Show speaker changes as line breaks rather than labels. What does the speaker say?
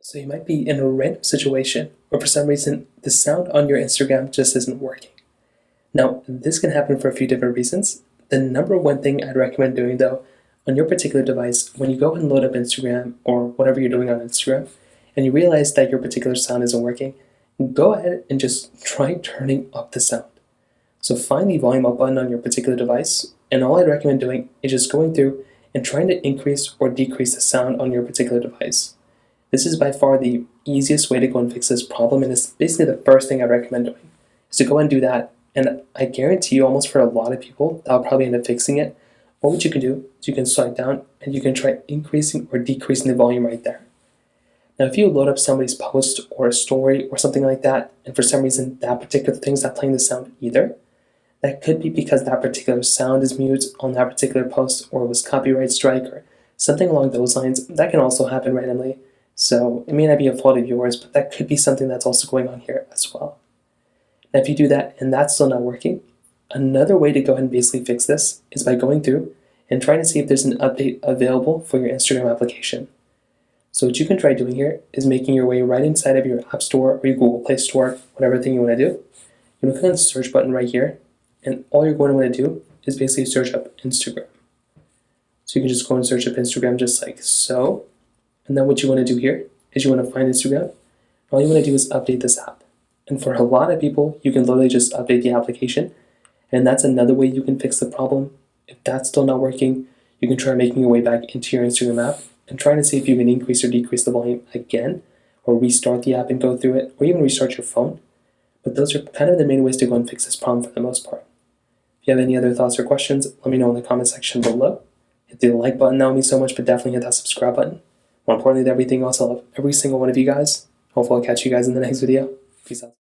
So you might be in a random situation where for some reason the sound on your Instagram just isn't working. Now, this can happen for a few different reasons. The number one thing I'd recommend doing though, on your particular device, when you go and load up Instagram or whatever you're doing on Instagram, and you realize that your particular sound isn't working, go ahead and just try turning up the sound. So find the volume up button on your particular device, and all I'd recommend doing is just going through and trying to increase or decrease the sound on your particular device. This is by far the easiest way to go and fix this problem, and it's basically the first thing I recommend doing, is to go and do that. And I guarantee you, almost for a lot of people, that'll probably end up fixing it. Or what you can do is you can swipe down and you can try increasing or decreasing the volume right there. Now, if you load up somebody's post or a story or something like that, and for some reason that particular thing's not playing the sound either, that could be because that particular sound is mute on that particular post, or it was copyright strike or something along those lines. That can also happen randomly. So it may not be a fault of yours, but that could be something that's also going on here as well. Now, if you do that and that's still not working, another way to go ahead and basically fix this is by going through and trying to see if there's an update available for your Instagram application. So what you can try doing here is making your way right inside of your App Store or your Google Play Store, whatever thing you want to do. You're going to click on the search button right here, and all you're going to want to do is basically search up Instagram. So you can just go and search up Instagram just like so. And then what you want to do here is you want to find Instagram. All you want to do is update this app. And for a lot of people, you can literally just update the application. And that's another way you can fix the problem. If that's still not working, you can try making your way back into your Instagram app and trying to see if you can increase or decrease the volume again, or restart the app and go through it, or even restart your phone. But those are kind of the main ways to go and fix this problem for the most part. If you have any other thoughts or questions, let me know in the comment section below. Hit the like button, that would mean so much, but definitely hit that subscribe button. More importantly than everything else, I love every single one of you guys. Hopefully I'll catch you guys in the next video. Peace out.